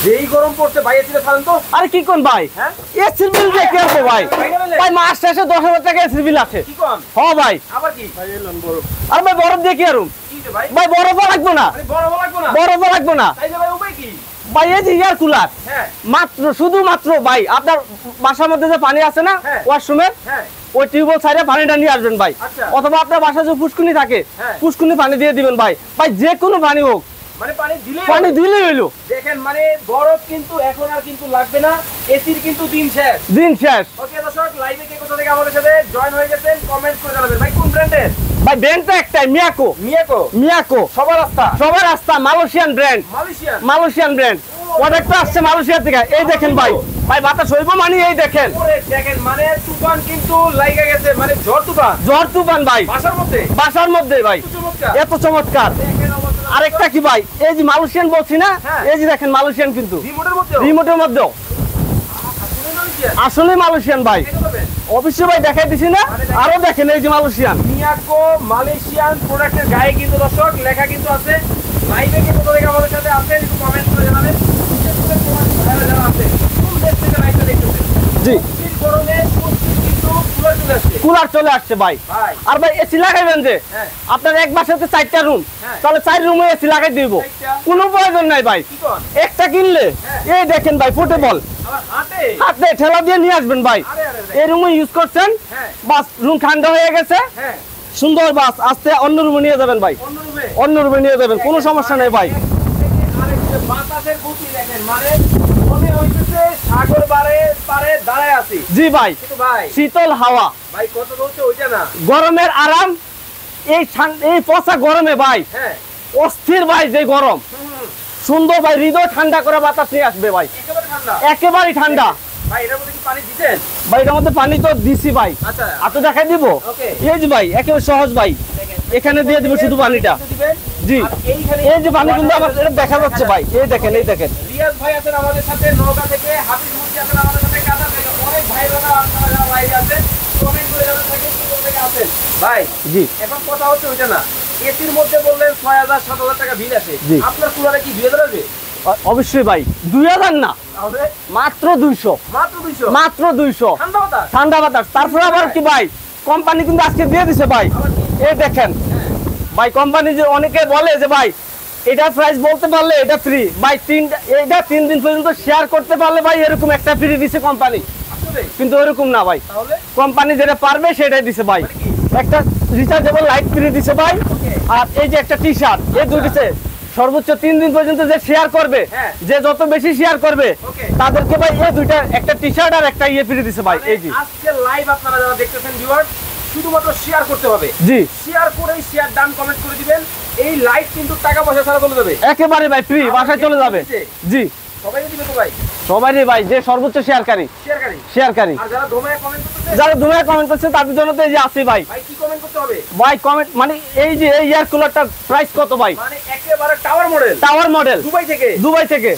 যেই গরম পড়ছে ভাই এসিটা ছাড়েন তো। আরে কি কোন ভাই, এসির বিল দিয়ে কি আছে ভাই? ভাই মাস শেষে 10,000 টাকা এসির বিল আছে। কি কোন? হ্যাঁ ভাই। আবার কি ভাই এলেন বরফ? আর ভাই বরফ দিয়ে কি আরুম? কি রে ভাই? ভাই বরফ লাগবে না। আরে বরফ লাগবে না? বরফ লাগবে না। তাইলে ভাই উপায় কি? ভাই এই যে এয়ার কুলার, হ্যাঁ মাত্র শুধুমাত্র ভাই আপনার বাসার মধ্যে যে পানি আছে না হ্যাঁ। ওয়াশরুমের, হ্যাঁ ওই টিউবওয়েল ছাড়া পানিটা নিয়ে আসবেন ভাই। আচ্ছা। অথবা আপনার বাসায় যে পুষ্কুনি থাকে হ্যাঁ। পুষ্কুনি পানি দিয়ে দিবেন ভাই। ভাই যে কোনো পানি হোক, মানে পানি দিলে পানি দিলেই হইলো। দেখেন মানে বরফ কিন্তু এখন আর কিন্তু লাগবে না, এসির কিন্তু দিন শেষ। দিন শেষ। ওকে দর্শক, লাইভে কে কোথা থেকে আমাদের সাথে জয়েন হয়ে গেছেন কমেন্ট করে জানাবেন। ভাই কোন ব্র্যান্ডের? ভাই ব্র্যান্ডটা একটাই, মিয়াকো। মিয়াকো। মিয়াকো সবার রাস্তা। সবার রাস্তা, Malaysian brand. Malaysian. Malaysian brand. প্রোডাক্টটা আসছে মালয়েশিয়া থেকে। এই দেখেন ভাই, ভাই বাতাস হইব মানে এই দেখেন। ওরে দেখেন মানে তুফান কিন্তু লাগা গেছে, মানে ঝড় তুফান। ঝড় তুফান ভাই বাসার মধ্যে। বাসার মধ্যে ভাই, চমৎকার। এত চমৎকার। দেখেন অবস্থা। আরেকটা কি ভাই, এই যে মালয়েশিয়ান বলছি না, হ্যাঁ। এই যে দেখেন মালয়েশিয়ান কিন্তু রিমোটের মধ্যে। রিমোটের মধ্যেও আসলে মালয়েশিয়ান ভাই। অবশ্যই ভাই দেখাই দিছি না, আরো দেখেন এই যে মালয়েশিয়ান। মিয়াকো মালয়েশিয়ান প্রোডাক্টের গায়ে কিন্তু দর্শক লেখা কিন্তু আছে। লাইভে কি কোথা থেকে আমাদের সাথে আছেন একটু কমেন্ট করে জানাবেন। বিশেষ করে তোমার ভাইরা যারা আছে কোন দেশ থেকে লাইভটা দেখতেছেন। জি এই গরমে কিন্তু কুলার চলে আসছে। কুলার চলে আসছে ভাই। ভাই আর ভাই এসি লাগাইবেন যে হ্যাঁ আপনার এক বাসাতে 4টা রুম, হ্যাঁ। তাহলে 4 রুমে এসি লাগাই দিব, 4টা। কোনো প্রয়োজন নাই ভাই। কি কোন? একটা কিনলে হ্যাঁ। এই দেখেন ভাই পোর্টেবল, আবার হাতে। হাতে ঠেলা দিয়ে নিয়ে আসবেন ভাই। আরে আরে এই রুমে ইউজ করছেন, হ্যাঁ বাস রুম ঠান্ডা হয়ে গেছে, হ্যাঁ সুন্দর বাস আস্তে অন্য রুমে নিয়ে যাবেন ভাই। অন্য রুমে। অন্য রুমে নিয়ে যাবেন, কোনো সমস্যা নেই ভাই। আরেকটা বাতাসের গতি দেখেন, মানে মনে হইতেছে সাগর পারে দাঁড়ায় আছি। জি ভাই, কিন্তু ভাই শীতল হাওয়া, ভাই কত বলছে ওইটা না। গরমের আরাম। এই পচা গরমে ভাই হ্যাঁ অস্থির ভাই, যে গরম সুন্দর ভাই, হৃদয় ঠান্ডা করে বাতাস নিয়ে আসবে ভাই, একেবারে ঠান্ডা। একেবারেই ঠান্ডা। ভাই এটার মধ্যে কি পানি দিবেন? ভাই এটার মধ্যে পানি তো দিছি ভাই, আচ্ছা আর তো দেখাই দিব। ওকে এই যে ভাই একেবারে সহজ ভাই, এখানে দিয়ে দিব শুধু পানিটা। দিবেন। জি আর এইখানে এই যে পানি কিন্তু আমার এটা দেখা যাচ্ছে ভাই, এই দেখেন এই দেখেন। রিয়াজ ভাই আছেন আমাদের সাথে নওগাঁ থেকে, হাফিজ মুন্সি আছেন আমাদের সাথে কাঁচা থেকে, অনেক ভাই বোনেরা আপনারা যারা বাইরে আছেন কমেন্ট করে জানাতে থাকেন কি কোথা থেকে আছেন। ভাই জি এখন কথা হচ্ছে ওইটা না, এসির মধ্যে বললেন 6,000 7,000 টাকা বিল আছে, জি। আপনার কুলারে কি 2,000 আসবে? অবশ্যই ভাই, 2000 না, তাহলে মাত্র 200, মাত্র 200 মাত্র 200 ঠান্ডা বাতাস। ঠান্ডা বাতাস। তারপরে আবার কি ভাই, কোম্পানি কিন্তু আজকে দিয়ে দিছে ভাই। আবার কি? এই দেখেন ভাই, কোম্পানি যে অনেকে বলে যে ভাই এটা প্রাইস বলতে পারলে এটা ফ্রি, ভাই এটা 3 দিন পর্যন্ত শেয়ার করতে পারলে ভাই এরকম একটা ফ্রি দিছে কোম্পানি, আসলে কিন্তু ওরকম না ভাই। তাহলে কোম্পানি যেটা পারবে সেটাই দিছে ভাই। মানে কি? একটা রিচার্জেবল লাইট ফ্রি দিছে ভাই, ওকে। আর এই যে একটা টি শার্ট, এই দুটিতে সর্বোচ্চ 3 দিন পর্যন্ত যে শেয়ার করবে, হ্যাঁ। যে যত বেশি শেয়ার করবে ওকে। তাদেরকে ভাই এই দুইটা, একটা টি শার্ট আর একটা ইয়ে ফ্রি দিছে ভাই। এই জি আজকে লাইভ আপনারা যারা দেখতেছেন ভিউয়ার, শুধুমাত্র শেয়ার করতে হবে। জি শেয়ার করেই শেয়ার ডান কমেন্ট করে দিবেন। এই লাইভ কিন্তু টাকা পয়সা ছাড়া চলে যাবে। একেবারে ভাই ফ্রি, বাসায় চলে যাবে। জি সবাই দিবে তো ভাই, সবারই ভাই, যে সর্বোচ্চ শেয়ারকারী। শেয়ারকারী। আর যারা ধোমায় কমেন্ট করতেছে, যারা দুনিয়া কমেন্ট করছে তাদের জন্য তো এই যে আসি ভাই। ভাই কি কমেন্ট করতে হবে? ভাই কমেন্ট মানে এই যে এই এয়ার কুলারটার প্রাইস কত ভাই? মানে একেবারে tower model, tower model, Dubai থেকে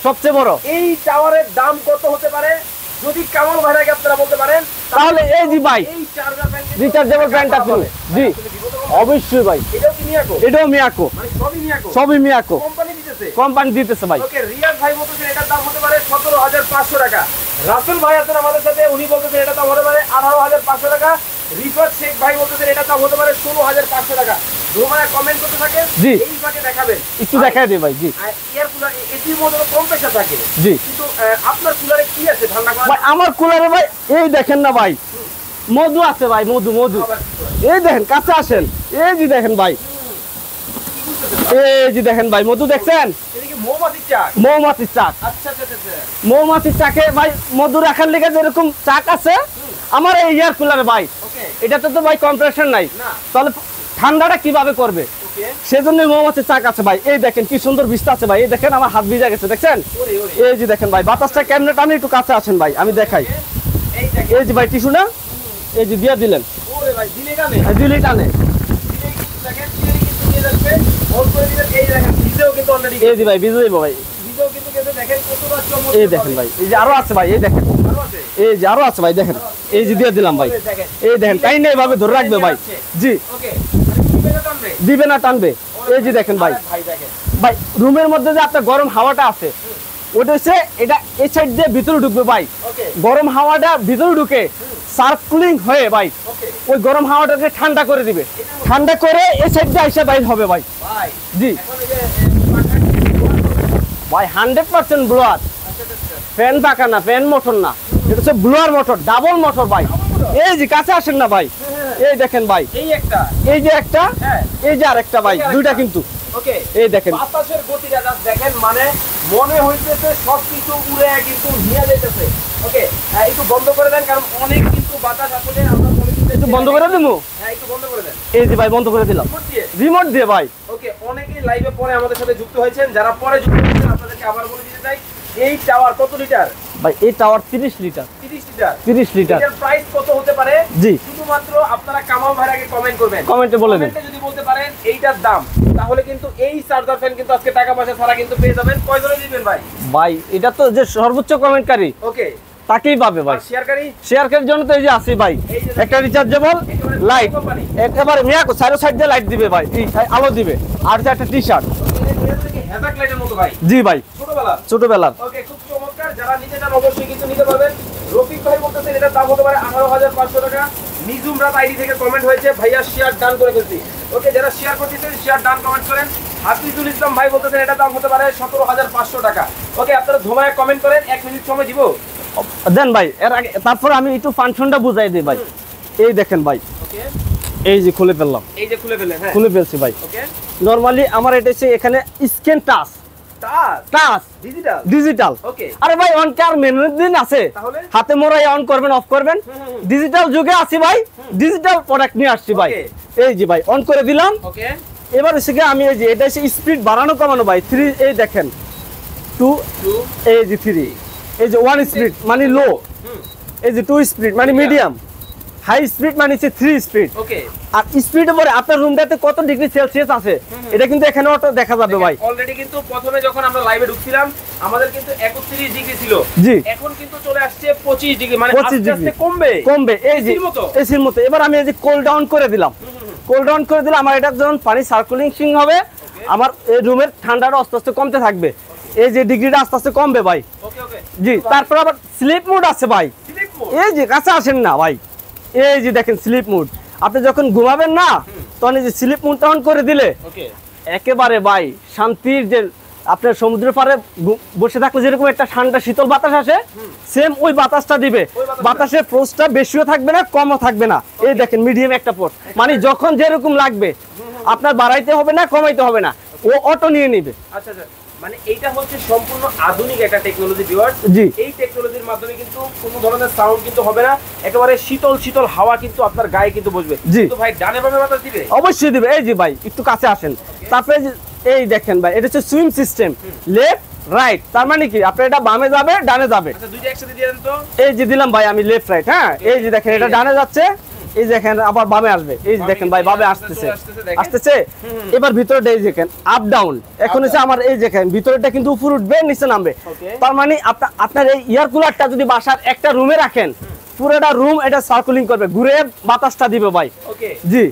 সবচেয়ে বড়। এই টাওয়ারের দাম কত হতে পারে যদি কামাল ভাইরাকে আপনারা বলতে পারেন, তাহলে এই যে ভাই এই চার্জার ফ্যান রিচার্জেবল ফ্যানটা ফ্রি। জি অবশ্যই ভাই, এটাও কি মিয়াকো? এটাও মিয়াকো, মানে সবই মিয়াকো, সবই মিয়াকো, কোম্পানি দিতেছে। কোম্পানি দিতেছে ভাই। ওকে, রিয়াজ ভাই বলতেছেন এটার দাম হতে পারে 17,500 টাকা। রাসেল ভাই আছেন আমাদের সাথে, উনি বলতেছেন এটার দাম হতে পারে 18,500 টাকা। রিফাত শেখ ভাই বলতেছেন এটার দাম হতে পারে 16,500 টাকা। ধোমায় কমেন্ট করতে থাকেন, জি। এই ফাঁকে দেখাবেন। একটু দেখাই দিই ভাই। জি এয়ার কুলার এসির মধ্যে কম প্রেসার থাকে, জি কিন্তু আপনার কুলারে কি আছে ঠান্ডা করা? ভাই আমার কুলারে ভাই এই দেখেন না ভাই, মধু আছে ভাই, মধু। এই দেখেন কাছে আসেন, এই যে দেখেন ভাই, এই যে দেখেন ভাই, মধু দেখছেন? এদিকে মৌমাছির চাক। মৌমাছির চাক। আচ্ছা আচ্ছা আচ্ছা। মৌমাছির চাকে ভাই মধু রাখার লেগে যেরকম চাক আছে আমার এই এয়ার কুলারে ভাই, ওকে। এটাতে তো ভাই কম্প্রেসার নাই, না। তাহলে ঠান্ডাটা কিভাবে করবে? ওকে। সেজন্য মৌমাছির চাক আছে ভাই। এই দেখেন কি সুন্দর ভিস্তা আছে ভাই, এই দেখেন আমার হাত ভিজা গেছে, দেখছেন? ওরে ওরে। এই যে দেখেন ভাই, বাতাসটা কেমনে টানে, একটু কাছে আসেন ভাই, আমি দেখাই। এই দেখেন। এই যে ভাই টিস্যু না, এই যে দিয়ে দিলেন, ওরে ভাই দিলে গানে। দিলেই টানে। দিলেই কিন্তু দেখেন, দিলেই কিন্তু নিয়ে যাচ্ছে। হোল্ড করে দিবেন, এই দেখেন ভিজেও কিন্তু অলরেডি। এই যে ভাই ভিজে যাবো ভাই, ভিজেও কিন্তু গেছে, দেখেন কতটা চমৎকার। এই দেখেন ভাই, এই যে আরো আছে ভাই, এই দেখেন, আরো আছে। এই যে আরো আছে ভাই, দেখেন এই যে দিয়ে দিলাম ভাই, এই দেখেন তাই না, এইভাবে ধরে রাখবে ভাই। জি ওকে। আর কি বেলা টানবে? দিবে না টানবে। এই যে দেখেন ভাই, ভাই দেখেন। ভাই রুমের মধ্যে যে আপনার গরম হাওয়াটা আছে ওটা হচ্ছে এটা এই সাইড দিয়ে ভিতরে ঢুকবে ভাই, ওকে গরম হাওয়াটা ভিতরে ঢুকে সার্কুলিং হয়ে ভাই ওকে ওই গরম হাওয়াটাকে ঠান্ডা করে দিবে, ঠান্ডা করে এই সাইড দিয়ে এসে বাইর হবে ভাই। ভাই জি এখন এই যে পাখা ভাই 100% ব্লোয়ার, ফ্যান পাকা না, ফ্যান মোটর না, এটা হচ্ছে ব্লোয়ার মোটর, ডাবল মোটর ভাই। এই যে কাছে আসেন না ভাই, এই দেখেন ভাই, এই একটা এই যে একটা, হ্যাঁ এই যে আরেকটা ভাই, দুইটা কিন্তু ওকে এই দেখেন। বাতাসের গতিটা জাস্ট দেখেন, মানে মনে হইতেছে সবকিছু উড়ে কিন্তু নিয়ে যাইতেছে। ওকে একটু বন্ধ করে দেন, কারণ অনেক কিন্তু বাতাস আসলে আমরা একটু বন্ধ করে দেবো। হ্যাঁ একটু বন্ধ করে দেন এই যে ভাই বন্ধ করে দিলাম রিমোট দিয়ে। রিমোট দিয়ে ভাই। ওকে অনেকেই লাইভে পরে আমাদের সাথে যুক্ত হয়েছেন, যারা পরে যুক্ত হয়েছেন আপনাদেরকে আবার বলে দিতে চাই, এই টাওয়ার কত লিটার? ভাই এই টাওয়ার 30 লিটার, 30 লিটার। 30 লিটার। এটার প্রাইস কত হতে পারে? জি শুধুমাত্র আপনারা কামাল ভাইয়ের আগে কমেন্ট করবেন, কমেন্টে বলে দিন। কমেন্টে যদি বলতে পারেন এইটার দাম, তাহলে কিন্তু এই চার্জার ফ্যান কিন্তু আজকে টাকা পয়সা ছাড়া কিন্তু পেয়ে যাবেন। কয়জনে দিবেন ভাই? ভাই এটা তো যে সর্বোচ্চ কমেন্টকারী ওকে তাকেই পাবে ভাই। আর শেয়ারকারী শেয়ার করার জন্য তো এই যে আছে ভাই, এই যে একটা রিচার্জেবল লাইট, কোম্পানি একেবারে মিয়াকো সাইড সাইড দিয়ে লাইট দিবে ভাই, এই আলো দিবে, আর যে একটা টি শার্ট। হেজাক লাইটের মতো ভাই, জি ভাই ছোটবেলা। ছোটবেলার। ওকে খুব চমৎকার, যারা নিতে চান অবশ্যই কিন্তু নিতে পারবেন। রফিক ভাই বলতেছেন এটার দাম হতে পারে 18,500 টাকা। নিজুম রাত আইডি থেকে কমেন্ট হয়েছে, ভাইয়া শেয়ার ডান করে ফেলছি। ওকে যারা শেয়ার করতেছেন শেয়ার ডান কমেন্ট করেন। হাফিজুল ইসলাম ভাই বলতেছেন এটার দাম হতে পারে 17,500 টাকা। ওকে আপনারা ধোমায় কমেন্ট করেন, 1 মিনিট সময় দিব। দেন ভাই, এর আগে তারপর আমি একটু ফাংশনটা বুঝাই দিই ভাই। এই দেখেন ভাই, ওকে এই যে খুলে ফেললাম, এই যে খুলে ফেললেন, হ্যাঁ খুলে ফেলছি ভাই। ওকে নরমালি আমার এটা হচ্ছে এখানে scan touch, touch touch digital. Digital. Okay আরে ভাই অন কি আর মেনু দিন আছে? তাহলে হাতে মোড়াই অন করবেন অফ করবেন, ডিজিটাল যুগে আছি ভাই, ডিজিটাল প্রোডাক্ট নিয়ে আসছি ভাই। Okay. এই যে ভাই অন করে দিলাম। ওকে এবার হচ্ছে কি আমি এই যে এটা হচ্ছে স্পিড বাড়ানো কমানো ভাই, 3 এই দেখেন 2, 2 এই যে 3, এই যে 1 স্পিড মানে লো, এই যে 2 স্পিড মানে মিডিয়াম, হাই স্পিড মানে হচ্ছে 3 স্পিড। ওকে আর স্পিডের পরে আপনার রুমটাতে কত ডিগ্রি সেলসিয়াস আছে এটা কিন্তু এখানে অটো দেখা যাবে ভাই। অলরেডি কিন্তু প্রথমে যখন আমরা লাইভে ঢুকছিলাম আমাদের কিন্তু 31 ডিগ্রি ছিল, জি এখন কিন্তু চলে আসছে 25 ডিগ্রি, মানে 25 আস্তে আস্তে ডিগ্রি কমবে কমবে। এই যে এসির মতো। এসির মতো। এবার আমি এই যে কোল্ড ডাউন করে দিলাম, কোল্ড ডাউন করে দিলে আমার এটা যখন পানি সার্কুলেশন হবে আমার এই রুমের ঠান্ডাটা আস্তে আস্তে কমতে থাকবে, এই যে ডিগ্রিটা আস্তে আস্তে কমবে ভাই। ওকে ওকে জি তারপর আবার স্লিপ মোড আছে ভাই, স্লিপ মোড। এই যে কাছে আসেন না ভাই, এই যে দেখেন স্লিপ মোড। আপনি যখন ঘুমাবেন না তখন এই যে স্লিপ মোড অন করে দিলে ওকে একেবারে ভাই শান্তির যে আপনার সমুদ্রের পাড়ে বসে থাকলে যেরকম একটা ঠান্ডা শীতল বাতাস আসে, সেম ওই বাতাসটা দিবে। বাতাসের ফোর্সটা বেশিও থাকবে না কমও থাকবে না। এই দেখেন মিডিয়াম একটা ফোর্স, মানে যখন যেরকম লাগবে আপনার বাড়াইতে হবে না কমাইতে হবে না, ও অটো নিয়ে নিবে। আচ্ছা আচ্ছা, মানে এইটা হচ্ছে সম্পূর্ণ আধুনিক একটা টেকনোলজি ভিউয়ার্স। জি এই টেকনোলজির মাধ্যমে কিন্তু কোনো ধরনের সাউন্ড কিন্তু হবে না, একেবারে শীতল শীতল হাওয়া কিন্তু আপনার গায়ে কিন্তু বসবে। জি। তো ভাই ডানে বামে বাতাস দিবে? অবশ্যই দিবে। এই যে ভাই একটু কাছে আসেন, তারপরে এই দেখেন ভাই এটা হচ্ছে সুইং সিস্টেম, লেফট রাইট, তার মানে কি আপনি এটা বামে যাবে ডানে যাবে। আচ্ছা দুইটা একসাথে দিয়ে দেন তো। এই যে দিলাম ভাই আমি লেফট রাইট, হ্যাঁ এই যে দেখেন এটা ডানে যাচ্ছে, এই যে দেখেন আবার বামে আসবে, এই যে দেখেন ভাই বামে আসতেছে আসতেছে। এবার ভিতরটা এই দেখেন আপ ডাউন, এখন হচ্ছে আমার এই দেখেন ভিতরটা কিন্তু উপর উঠবে নিচে নামবে। তার মানে আপনার এই এয়ার কুলারটা যদি বাসার একটা রুমে রাখেন পুরোটা রুম এটা সার্কুলিং করবে, ঘুরে বাতাসটা দিবে ভাই। ওকে জি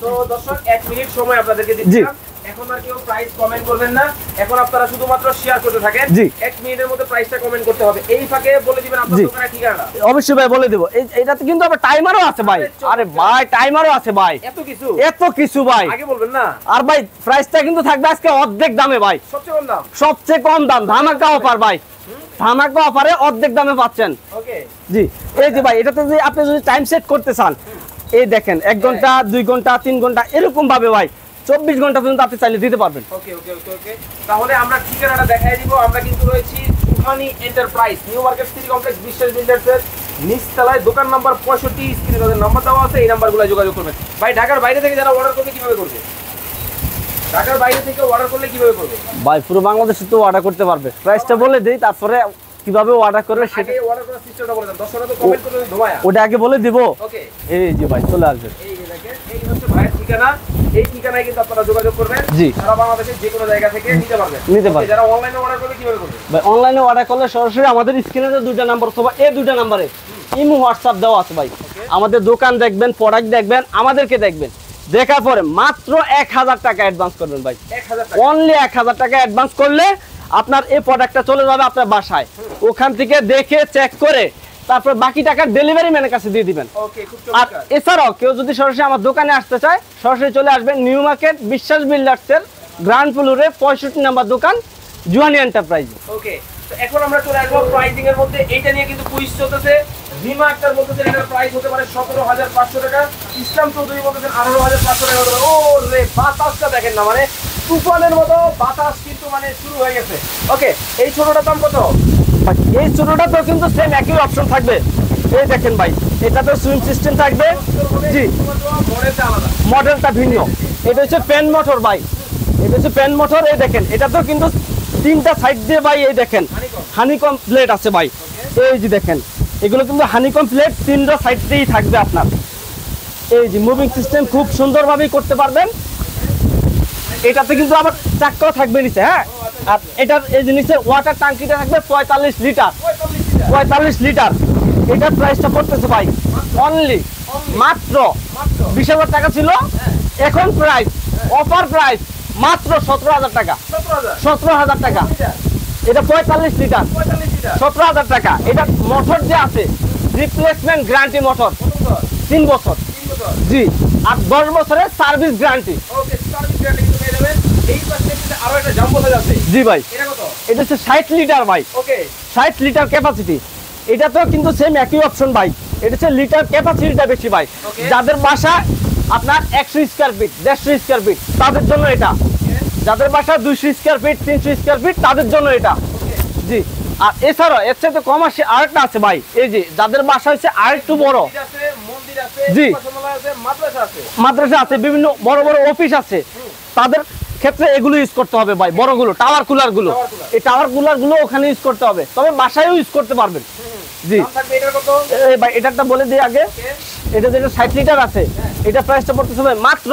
তো দর্শক 1 মিনিট সময় আপনাদেরকে দিচ্ছিলাম, এখন আর কেউ প্রাইস কমেন্ট করবেন না, এখন আপনারা শুধুমাত্র শেয়ার করতে থাকেন। জি 1 মিনিটের মধ্যে প্রাইসটা কমেন্ট করতে হবে। এই ফাঁকে বলে দিবেন আপনার জি। দোকানের ঠিকানা। অবশ্যই ভাই বলে দেবো। এটাতে কিন্তু আবার টাইমারও আছে ভাই। আরে ভাই টাইমারও আছে ভাই, এত কিছু এত কিছু ভাই। আগে বলবেন না। আর ভাই প্রাইসটা কিন্তু থাকবে আজকে অর্ধেক দামে ভাই, সবচেয়ে কম দাম। সবচেয়ে কম দাম, ধামাকা অফার ভাই, ধামাকা অফারে অর্ধেক দামে পাচ্ছেন। ওকে জি এই যে ভাই এটাতে যদি আপনি যদি টাইম সেট করতে চান, এই দেখেন 1 ঘন্টা 2 ঘন্টা 3 ঘন্টা এরকম ভাবে ভাই 24 ঘন্টা পর্যন্ত আপনি চাইলে দিতে পারবেন। ওকে ওকে ওকে ওকে তাহলে আমরা ঠিকানাটা দেখাই দিব। আমরা কিন্তু রয়েছি Suhani enterprise, new market city complex, বিশ্বাস বিল্ডার্সের নিচতলায়, দোকান নাম্বার 65। স্ক্রিনে তাদের নাম্বার দেওয়া আছে, এই নাম্বারগুলো যোগাযোগ করবেন। ভাই ঢাকার বাইরে থেকে যারা অর্ডার করবে কিভাবে করবে? ঢাকার বাইরে থেকে অর্ডার করলে কিভাবে করবে? ভাই পুরো বাংলাদেশে তো অর্ডার করতে পারবে, প্রাইসটা বলে দেই তারপরে কিভাবে অর্ডার করবে সেটা আগে অর্ডার করার সিস্টেমটা বলে দেন, দর্শকরা তো কমেন্ট করে ধোয়া। ওটা আগে বলে দিব। ওকে এই যে ভাই চলে আসবে, এই যে দেখেন এই হচ্ছে ভাইয়ের ঠিকানা, এই ঠিকানায় কিন্তু আপনারা যোগাযোগ করবেন। জি। সারা বাংলাদেশের যে কোনো জায়গা থেকে নিতে পারবেন। নিতে পারবেন। Okay, যারা অনলাইনে অর্ডার করবে কিভাবে করবে? ভাই অনলাইনে অর্ডার করলে সরাসরি আমাদের স্ক্রিনে যে 2টা নাম্বার অথবা এই 2টা নাম্বারে ইমো হোয়াটসঅ্যাপ দেওয়া আছে ভাই। আমাদের দোকান দেখবেন, প্রোডাক্ট দেখবেন, আমাদেরকে দেখবেন, দেখার পরে মাত্র 1000 টাকা অ্যাডভান্স করবেন ভাই। 1000 টাকা। অনলি 1000 টাকা অ্যাডভান্স করলে আপনার এই প্রোডাক্টটা চলে যাবে আপনার বাসায়, ওখান থেকে দেখে চেক করে তারপর বাকি টাকা ডেলিভারি ম্যানের কাছে দিয়ে দিবেন। ওকে, খুব আর চমৎকার। এছাড়াও কেউ যদি সরাসরি আমার দোকানে আসতে চায় সরাসরি চলে আসবেন নিউ মার্কেট বিশ্বাস বিল্ডার্সের গ্রাউন্ড ফ্লোরে 65 নম্বর দোকান জুয়ানি এন্টারপ্রাইজ। ওকে, তো এখন আমরা চলে আসবো প্রাইসিং এর মধ্যে। এইটা নিয়ে কিন্তু কুইজ চলতেছে। রিমা আক্তার বলতেছে এটার প্রাইস হতে পারে 17,500 টাকা, ইসলাম চৌধুরী বলতেছেন 18,500 টাকা হতে পারে। ও রে, বাতাসটা দেখেন না, মানে তুফানের মতো বাতাস কিন্তু মানে শুরু হয়ে গেছে। ওকে, এই ছোটটার দাম কত? এই ছোটটা তো কিন্তু সেম একই অপশন থাকবে। এই দেখেন ভাই, এটাতে সুইং সিস্টেম থাকবে। জি, মডেলটা আলাদা, মডেলটা ভিন্ন। এটা হচ্ছে পেন মোটর ভাই, এটা হচ্ছে পেন মোটর। এই দেখেন এটা তো কিন্তু তিনটা সাইড দিয়ে ভাই, এই দেখেন হানিকম প্লেট আছে ভাই। এই যে দেখেন এগুলো কিন্তু হানিকম প্লেট তিনটা সাইড দিয়েই থাকবে আপনার। এই যে মুভিং সিস্টেম খুব সুন্দরভাবেই করতে পারবেন। এটাতে কিন্তু আবার চাক্কাও থাকবে নিচে, হ্যাঁ। আর এটার এই জিনিসের ওয়াটার ট্যাঙ্কিটা থাকবে 45 লিটার। 45 লিটার। এটার প্রাইসটা পড়তেছে ভাই অনলি মাত্র 20,000 টাকা ছিল, এখন প্রাইস অফার প্রাইস মাত্র 17,000 টাকা। 17,000 টাকা। এটা 45 লিটার, 17,000 টাকা। এটা মোটর যে আছে রিপ্লেসমেন্ট গ্যারান্টি মোটর 3 বছর। জি, আর 10 বছরের সার্ভিস গ্যারান্টি। ওকে, সার্ভিস গ্যারান্টি কিন্তু পেয়ে যাবেন। এই পাশে কিন্তু আরো একটা জাম্বো সাইজ আছে। জি ভাই, এটা কত? এটা হচ্ছে 60 লিটার ভাই। ওকে, 60 লিটার ক্যাপাসিটি। এটা তো কিন্তু সেম একই অপশন ভাই, এটা হচ্ছে লিটার ক্যাপাসিটিটা বেশি ভাই। Okay. যাদের বাসা আপনার 100 স্কয়ার ফিট 150 স্কয়ার ফিট তাদের জন্য এটা, যাদের বাসা 200 স্কয়ার ফিট 300 স্কয়ার ফিট তাদের জন্য এটা। জি, আর এছাড়াও এর সাথে কমার্শিয়াল আরেকটা আছে ভাই। এই যে যাদের বাসা হচ্ছে আরেকটু বড়, মন্দির আছে, জি। উপাসনালয় আছে, মাদ্রাসা আছে। মাদ্রাসা আছে, বিভিন্ন বড় বড় অফিস আছে, তাদের ক্ষেত্রে এগুলো ইউজ করতে হবে ভাই। বড়গুলো টাওয়ার কুলার গুলো, এই টাওয়ার কুলার গুলো ওখানে ইউজ করতে হবে, তবে বাসায়ও ইউজ করতে পারবেন। জি দাম থাকবে এটার কত? এই ভাই এটারটা বলে দিই আগে। এটা যেটা 60 লিটার আছে, এটা প্রাইসটা পড়তেছে ভাই মাত্র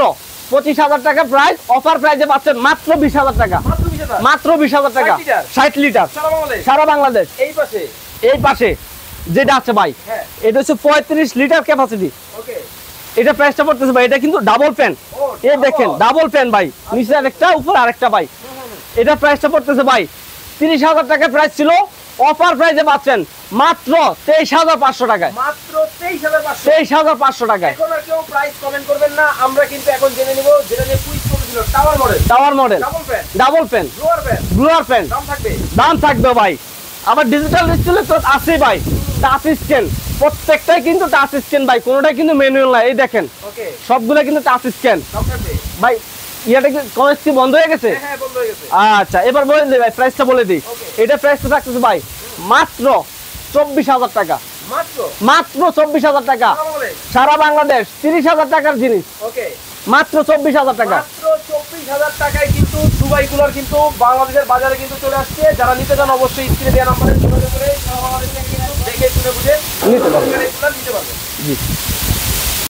25,000 টাকা। প্রাইস অফার প্রাইসে পাচ্ছেন মাত্র 20,000 টাকা। মাত্র 20,000? মাত্র 20,000 টাকা। 60 লিটার সারা বাংলাদেশ? সারা বাংলাদেশ। এই পাশে? এই পাশে যেটা আছে ভাই, হ্যাঁ। এটা হচ্ছে 35 লিটার ক্যাপাসিটি। ওকে, এটা প্রাইসটা পড়তেছে ভাই, এটা কিন্তু ডাবল ফ্যান। ও, এই দেখেন ডাবল ফ্যান ভাই, নিচে আরেকটা উপর আরেকটা ভাই। এটা প্রাইসটা পড়তেছে ভাই 30,000 টাকা প্রাইস ছিল, অফার প্রাইসে পাচ্ছেন মাত্র 23,500 টাকায়। মাত্র 23,500। 23,500 টাকায়। এখন আর কেউ প্রাইস কমেন্ট করবেন না, আমরা কিন্তু এখন জেনে নিব যেটা নিয়ে কুইজ করেছিল। Tower model, tower model, double fan, double fan, blower fan, blower fan. দাম থাকবে? দাম থাকবে ভাই। আবার ডিজিটাল ডিসপ্লে তো আছে ভাই, টাচ স্ক্যান, প্রত্যেকটাই কিন্তু টাচ স্ক্যান ভাই, কোনোটাই কিন্তু ম্যানুয়াল না। এই দেখেন ওকে, সবগুলো কিন্তু টাচ স্ক্যান দাম থাকবে? ভাই। ইয়াটা কি কলেজ কি বন্ধ হয়ে গেছে? হ্যাঁ, বন্ধ হয়ে গেছে। আচ্ছা, এবার বলে দিই ভাই, প্রাইসটা বলে দিই। Okay. এটা প্রাইসটা থাকতেছে ভাই মাত্র 24,000 টাকা। মাত্র? মাত্র 24,000 টাকা সারা বাংলাদেশ? সারা বাংলাদেশ। 30,000 টাকার জিনিস ওকে, মাত্র 24,000 টাকা। মাত্র 24,000 টাকায় কিন্তু দুবাই কুলার কিন্তু বাংলাদেশের বাজারে কিন্তু চলে আসছে। যারা নিতে চান অবশ্যই স্ক্রিনে দেওয়া নাম্বারে যোগাযোগ করে সারা বাংলাদেশ থেকে কিন্তু দেখে শুনে বুঝে নিতে পারবেন। কুলার নিতে পারবেন। জি।